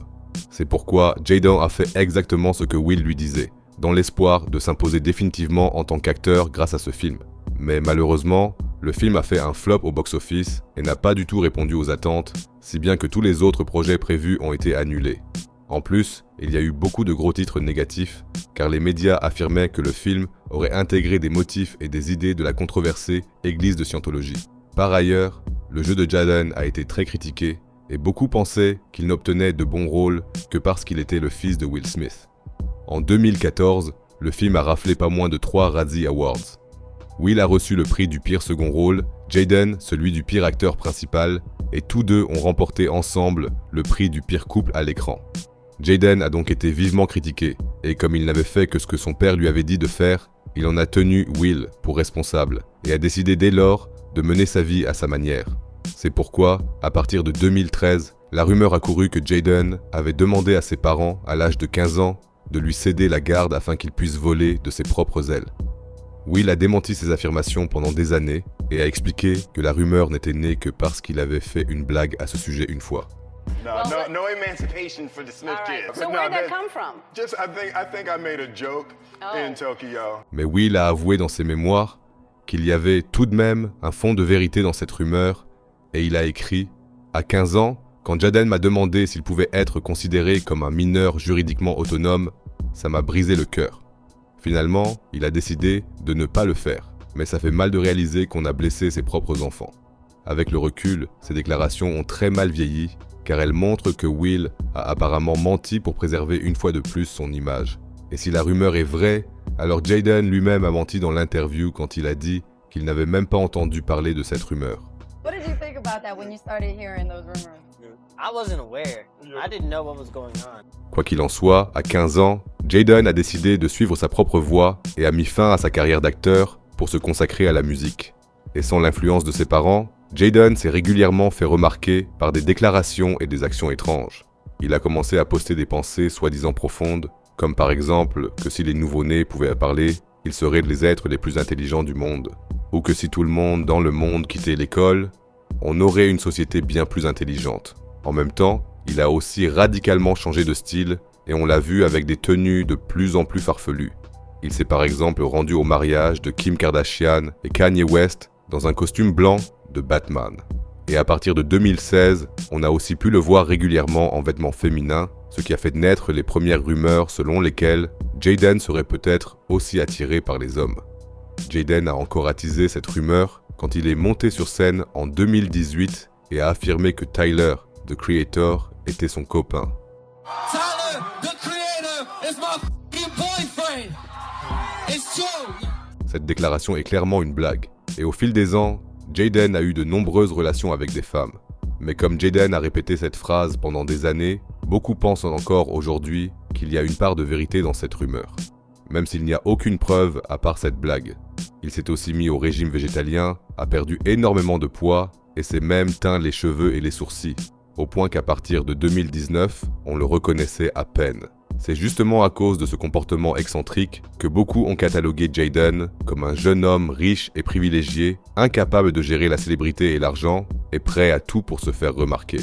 C: C'est pourquoi Jaden a fait exactement ce que Will lui disait, dans l'espoir de s'imposer définitivement en tant qu'acteur grâce à ce film. Mais malheureusement, le film a fait un flop au box-office et n'a pas du tout répondu aux attentes, si bien que tous les autres projets prévus ont été annulés. En plus, il y a eu beaucoup de gros titres négatifs, car les médias affirmaient que le film aurait intégré des motifs et des idées de la controversée Église de Scientologie. Par ailleurs, le jeu de Jaden a été très critiqué, et beaucoup pensaient qu'il n'obtenait de bons rôles que parce qu'il était le fils de Will Smith. En 2014, le film a raflé pas moins de 3 Razzie Awards. Will a reçu le prix du pire second rôle Jaden celui du pire acteur principal, et tous deux ont remporté ensemble le prix du pire couple à l'écran. Jaden a donc été vivement critiqué, et comme il n'avait fait que ce que son père lui avait dit de faire, il en a tenu Will pour responsable, et a décidé dès lors de mener sa vie à sa manière. C'est pourquoi, à partir de 2013, la rumeur a couru que Jaden avait demandé à ses parents, à l'âge de 15 ans, de lui céder la garde afin qu'il puisse voler de ses propres ailes. Will a démenti ces affirmations pendant des années et a expliqué que la rumeur n'était née que parce qu'il avait fait une blague à ce sujet une fois.
M: No emancipation for the Smith kids.
L: So where did that come from?
M: Just I think I made a joke in Tokyo.
C: Mais Will a avoué dans ses mémoires qu'il y avait tout de même un fond de vérité dans cette rumeur et il a écrit « À 15 ans, quand Jaden m'a demandé s'il pouvait être considéré comme un mineur juridiquement autonome, ça m'a brisé le cœur. Finalement, il a décidé de ne pas le faire, mais ça fait mal de réaliser qu'on a blessé ses propres enfants. Avec le recul, ces déclarations ont très mal vieilli, car elles montrent que Will a apparemment menti pour préserver une fois de plus son image. Et si la rumeur est vraie, alors Jaden lui-même a menti dans l'interview quand il a dit qu'il n'avait même pas entendu parler de cette rumeur.
L: What did you think about that when you started hearing those rumors?
K: I wasn't aware. I didn't know what was going on.
C: Quoi qu'il en soit, à 15 ans, Jaden a décidé de suivre sa propre voie et a mis fin à sa carrière d'acteur pour se consacrer à la musique. Et sans l'influence de ses parents, Jaden s'est régulièrement fait remarquer par des déclarations et des actions étranges. Il a commencé à poster des pensées soi-disant profondes, comme par exemple que si les nouveau-nés pouvaient parler, ils seraient les êtres les plus intelligents du monde, ou que si tout le monde dans le monde quittait l'école, on aurait une société bien plus intelligente. En même temps, il a aussi radicalement changé de style et on l'a vu avec des tenues de plus en plus farfelues. Il s'est par exemple rendu au mariage de Kim Kardashian et Kanye West dans un costume blanc de Batman. Et à partir de 2016, on a aussi pu le voir régulièrement en vêtements féminins, ce qui a fait naître les premières rumeurs selon lesquelles Jaden serait peut-être aussi attiré par les hommes. Jaden a encore attisé cette rumeur quand il est monté sur scène en 2018 et a affirmé que Tyler, The Creator, était son copain.
N: Tyler, the Creator, is my f***ing boyfriend. It's true.
C: Cette déclaration est clairement une blague. Et au fil des ans, Jaden a eu de nombreuses relations avec des femmes. Mais comme Jaden a répété cette phrase pendant des années, beaucoup pensent encore aujourd'hui qu'il y a une part de vérité dans cette rumeur. Même s'il n'y a aucune preuve à part cette blague. Il s'est aussi mis au régime végétalien, a perdu énormément de poids et s'est même teint les cheveux et les sourcils. Au point qu'à partir de 2019, on le reconnaissait à peine. C'est justement à cause de ce comportement excentrique que beaucoup ont catalogué Jaden comme un jeune homme riche et privilégié, incapable de gérer la célébrité et l'argent, et prêt à tout pour se faire remarquer.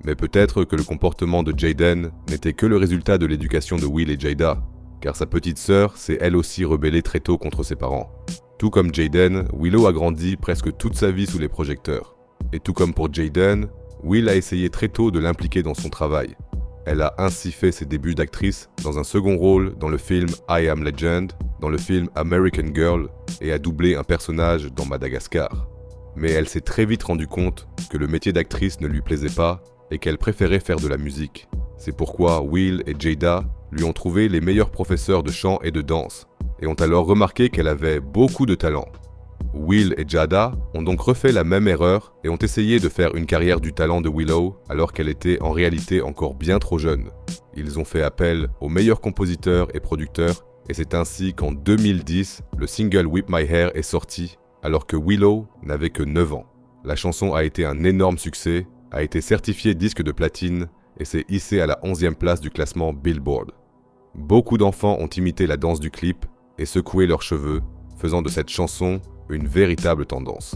C: Mais peut-être que le comportement de Jaden n'était que le résultat de l'éducation de Will et Jada, car sa petite sœur s'est elle aussi rebellée très tôt contre ses parents. Tout comme Jaden, Willow a grandi presque toute sa vie sous les projecteurs. Et tout comme pour Jaden, Will a essayé très tôt de l'impliquer dans son travail. Elle a ainsi fait ses débuts d'actrice dans un second rôle dans le film I Am Legend, dans le film American Girl et a doublé un personnage dans Madagascar. Mais elle s'est très vite rendue compte que le métier d'actrice ne lui plaisait pas et qu'elle préférait faire de la musique. C'est pourquoi Will et Jada lui ont trouvé les meilleurs professeurs de chant et de danse et ont alors remarqué qu'elle avait beaucoup de talent. Will et Jada ont donc refait la même erreur et ont essayé de faire une carrière du talent de Willow alors qu'elle était en réalité encore bien trop jeune. Ils ont fait appel aux meilleurs compositeurs et producteurs et c'est ainsi qu'en 2010, le single Whip My Hair est sorti alors que Willow n'avait que 9 ans. La chanson a été un énorme succès, a été certifiée disque de platine et s'est hissée à la 11e place du classement Billboard. Beaucoup d'enfants ont imité la danse du clip et secoué leurs cheveux, faisant de cette chanson une véritable tendance.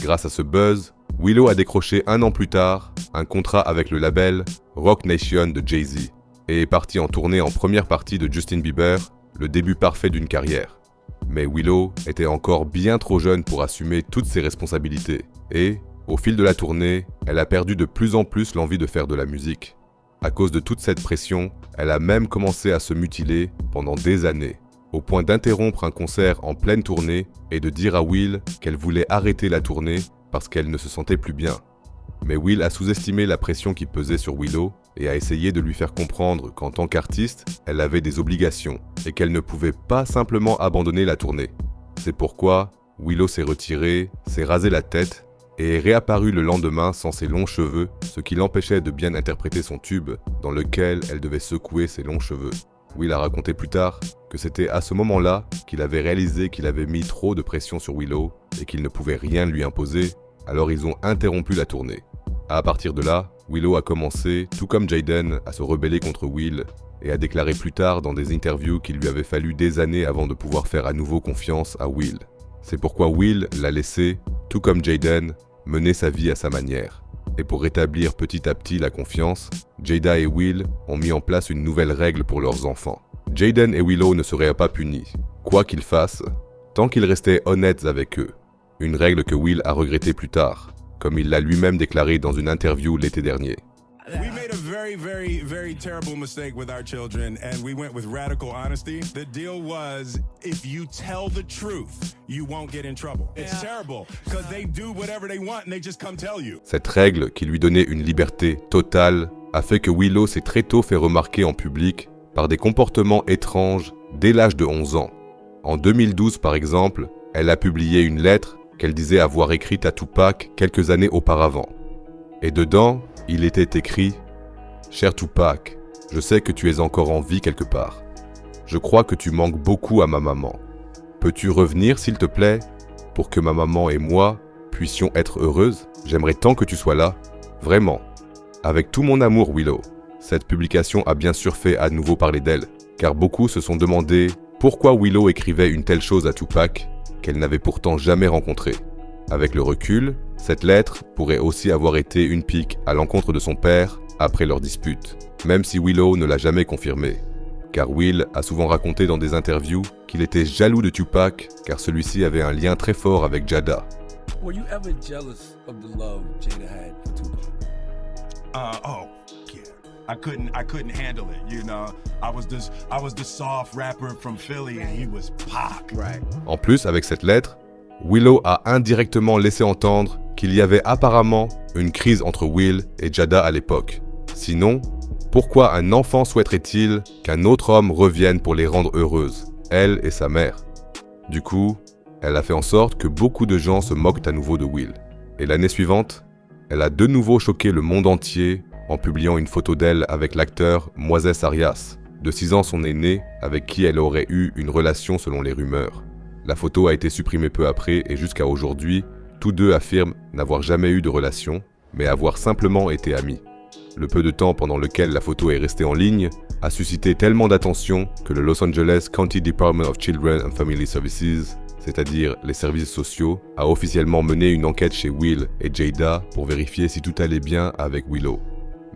C: Grâce à ce buzz, Willow a décroché un an plus tard un contrat avec le label Roc Nation de Jay-Z et est partie en tournée en première partie de Justin Bieber, le début parfait d'une carrière. Mais Willow était encore bien trop jeune pour assumer toutes ses responsabilités et, au fil de la tournée, elle a perdu de plus en plus l'envie de faire de la musique. À cause de toute cette pression, elle a même commencé à se mutiler pendant des années, au point d'interrompre un concert en pleine tournée et de dire à Will qu'elle voulait arrêter la tournée parce qu'elle ne se sentait plus bien. Mais Will a sous-estimé la pression qui pesait sur Willow et a essayé de lui faire comprendre qu'en tant qu'artiste, elle avait des obligations et qu'elle ne pouvait pas simplement abandonner la tournée. C'est pourquoi Willow s'est retiré, s'est rasé la tête et est réapparu le lendemain sans ses longs cheveux, ce qui l'empêchait de bien interpréter son tube dans lequel elle devait secouer ses longs cheveux. Will a raconté plus tard que c'était à ce moment-là qu'il avait réalisé qu'il avait mis trop de pression sur Willow et qu'il ne pouvait rien lui imposer, alors ils ont interrompu la tournée. À partir de là, Willow a commencé, tout comme Jaden, à se rebeller contre Will et a déclaré plus tard dans des interviews qu'il lui avait fallu des années avant de pouvoir faire à nouveau confiance à Will. C'est pourquoi Will l'a laissé, tout comme Jaden, mener sa vie à sa manière. Et pour rétablir petit à petit la confiance, Jada et Will ont mis en place une nouvelle règle pour leurs enfants. Jaden et Willow ne seraient pas punis, quoi qu'ils fassent, tant qu'ils restaient honnêtes avec eux. Une règle que Will a regrettée plus tard, comme il l'a lui-même déclaré dans une interview l'été dernier.
O: We made a very terrible mistake with our children, and we went with radical honesty. The deal was, if you tell the truth, you won't get in trouble. It's terrible, because they do whatever they want and they just come tell you.
C: Cette règle, qui lui donnait une liberté totale, a fait que Willow s'est très tôt fait remarquer en public par des comportements étranges dès l'âge de 11 ans. En 2012, par exemple, elle a publié une lettre qu'elle disait avoir écrite à Tupac quelques années auparavant. Et dedans, il était écrit « Cher Tupac, je sais que tu es encore en vie quelque part. Je crois que tu manques beaucoup à ma maman. Peux-tu revenir, s'il te plaît, pour que ma maman et moi puissions être heureuses? J'aimerais tant que tu sois là, vraiment. Avec tout mon amour, Willow. » Cette publication a bien sûr fait à nouveau parler d'elle, car beaucoup se sont demandé pourquoi Willow écrivait une telle chose à Tupac qu'elle n'avait pourtant jamais rencontré. Avec le recul, cette lettre pourrait aussi avoir été une pique à l'encontre de son père après leur dispute, même si Willow ne l'a jamais confirmé. Car Will a souvent raconté dans des interviews qu'il était jaloux de Tupac car celui-ci avait un lien très fort avec Jada.
N: Were you ever jealous of the love Jada had for Tupac?
O: I couldn't handle it, you know. I was the soft rapper from Philly and he was Pac. Right.
C: En plus, avec cette lettre, Willow a indirectement laissé entendre qu'il y avait apparemment une crise entre Will et Jada à l'époque. Sinon, pourquoi un enfant souhaiterait-il qu'un autre homme revienne pour les rendre heureuses, elle et sa mère? Du coup, elle a fait en sorte que beaucoup de gens se moquent à nouveau de Will. Et l'année suivante, elle a de nouveau choqué le monde entier en publiant une photo d'elle avec l'acteur Moises Arias, de 6 ans son aîné, avec qui elle aurait eu une relation selon les rumeurs. La photo a été supprimée peu après et jusqu'à aujourd'hui, tous deux affirment n'avoir jamais eu de relation, mais avoir simplement été amis. Le peu de temps pendant lequel la photo est restée en ligne a suscité tellement d'attention que le Los Angeles County Department of Children and Family Services, c'est-à-dire les services sociaux, a officiellement mené une enquête chez Will et Jada pour vérifier si tout allait bien avec Willow.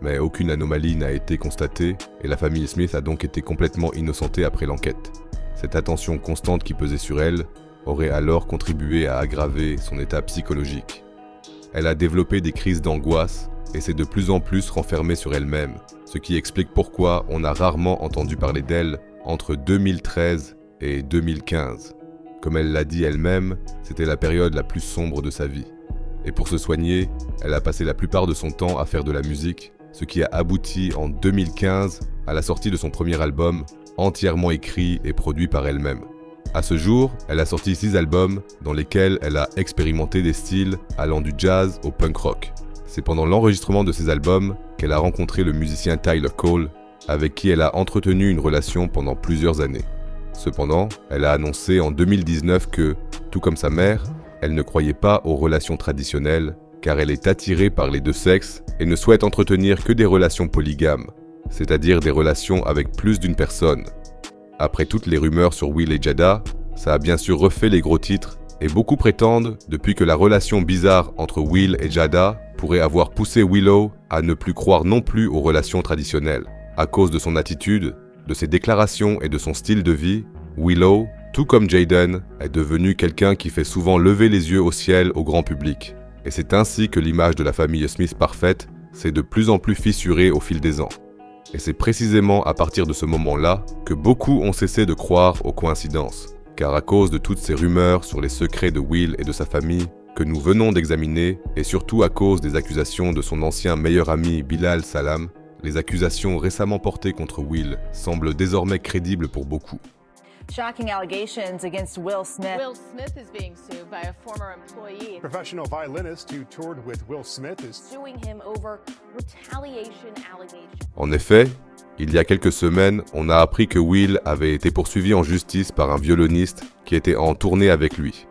C: Mais aucune anomalie n'a été constatée et la famille Smith a donc été complètement innocentée après l'enquête. Cette attention constante qui pesait sur elle aurait alors contribué à aggraver son état psychologique. Elle a développé des crises d'angoisse et s'est de plus en plus renfermée sur elle-même, ce qui explique pourquoi on a rarement entendu parler d'elle entre 2013 et 2015. Comme elle l'a dit elle-même, c'était la période la plus sombre de sa vie. Et pour se soigner, elle a passé la plupart de son temps à faire de la musique, ce qui a abouti en 2015 à la sortie de son premier album, entièrement écrit et produit par elle-même. À ce jour, elle a sorti 6 albums dans lesquels elle a expérimenté des styles allant du jazz au punk rock. C'est pendant l'enregistrement de ces albums qu'elle a rencontré le musicien Tyler Cole, avec qui elle a entretenu une relation pendant plusieurs années. Cependant, elle a annoncé en 2019 que, tout comme sa mère, elle ne croyait pas aux relations traditionnelles, car elle est attirée par les deux sexes et ne souhaite entretenir que des relations polygames, c'est-à-dire des relations avec plus d'une personne. Après toutes les rumeurs sur Will et Jada, ça a bien sûr refait les gros titres, et beaucoup prétendent, depuis que la relation bizarre entre Will et Jada pourrait avoir poussé Willow à ne plus croire non plus aux relations traditionnelles. À cause de son attitude, de ses déclarations et de son style de vie, Willow, tout comme Jaden, est devenu quelqu'un qui fait souvent lever les yeux au ciel au grand public. Et c'est ainsi que l'image de la famille Smith parfaite s'est de plus en plus fissurée au fil des ans. Et c'est précisément à partir de ce moment-là que beaucoup ont cessé de croire aux coïncidences. Car à cause de toutes ces rumeurs sur les secrets de Will et de sa famille que nous venons d'examiner, et surtout à cause des accusations de son ancien meilleur ami Bilal Salam, les accusations récemment portées contre Will semblent désormais crédibles pour beaucoup.
L: Shocking allegations against Will Smith.
B: Will Smith is being sued by a former employee.
M: Professional violinist who toured with Will Smith is
B: Suing him over retaliation allegations.
C: En effet, il y a quelques semaines, on a appris que Will avait été poursuivi en justice par un violoniste qui était en tournée avec lui.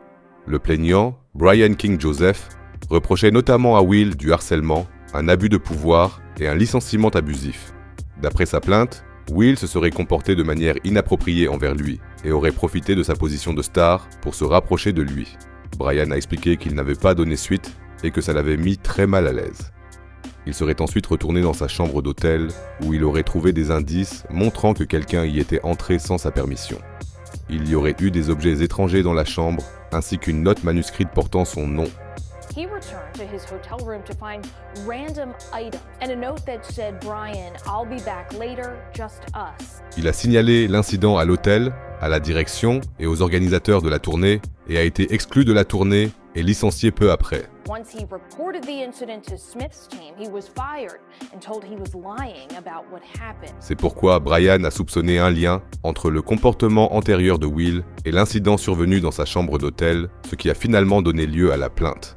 C: Le plaignant, Brian King Joseph, reprochait notamment à Will du harcèlement, un abus de pouvoir et un licenciement abusif. D'après sa plainte, Will se serait comporté de manière inappropriée envers lui et aurait profité de sa position de star pour se rapprocher de lui. Brian a expliqué qu'il n'avait pas donné suite et que ça l'avait mis très mal à l'aise. Il serait ensuite retourné dans sa chambre d'hôtel où il aurait trouvé des indices montrant que quelqu'un y était entré sans sa permission. Il y aurait eu des objets étrangers dans la chambre ainsi qu'une note manuscrite portant son nom.
B: He returned to his hotel room to find random items and a note that said, Brian, I'll be back later, just us.
C: Il a signalé l'incident à l'hôtel, à la direction et aux organisateurs de la tournée et a été exclu de la tournée et licencié peu après.
B: Once he reported the incident to Smith's team, he was fired and told he was lying about what happened.
C: C'est pourquoi Brian a soupçonné un lien entre le comportement antérieur de Will et l'incident survenu dans sa chambre d'hôtel, ce qui a finalement donné lieu à la plainte.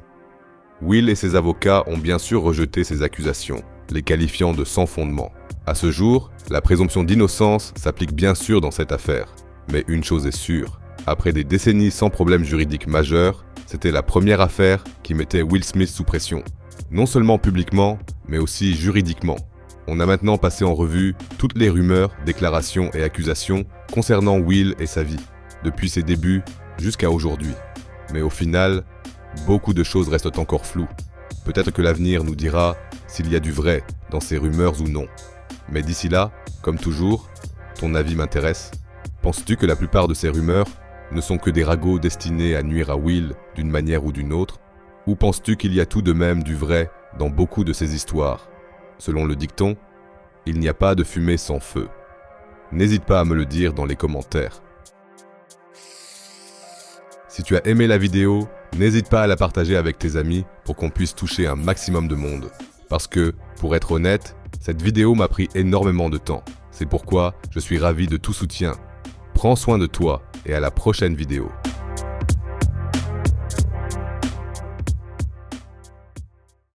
C: Will et ses avocats ont bien sûr rejeté ces accusations, les qualifiant de sans fondement. À ce jour, la présomption d'innocence s'applique bien sûr dans cette affaire. Mais une chose est sûre, après des décennies sans problème juridique majeur, c'était la première affaire qui mettait Will Smith sous pression. Non seulement publiquement, mais aussi juridiquement. On a maintenant passé en revue toutes les rumeurs, déclarations et accusations concernant Will et sa vie, depuis ses débuts jusqu'à aujourd'hui. Mais au final, beaucoup de choses restent encore floues. Peut-être que l'avenir nous dira s'il y a du vrai dans ces rumeurs ou non. Mais d'ici là, comme toujours, ton avis m'intéresse. Penses-tu que la plupart de ces rumeurs ne sont que des ragots destinés à nuire à Will d'une manière ou d'une autre? Ou penses-tu qu'il y a tout de même du vrai dans beaucoup de ces histoires? Selon le dicton, il n'y a pas de fumée sans feu. N'hésite pas à me le dire dans les commentaires. Si tu as aimé la vidéo, n'hésite pas à la partager avec tes amis pour qu'on puisse toucher un maximum de monde. Parce que, pour être honnête, cette vidéo m'a pris énormément de temps. C'est pourquoi je suis ravi de tout soutien. Prends soin de toi et à la prochaine vidéo.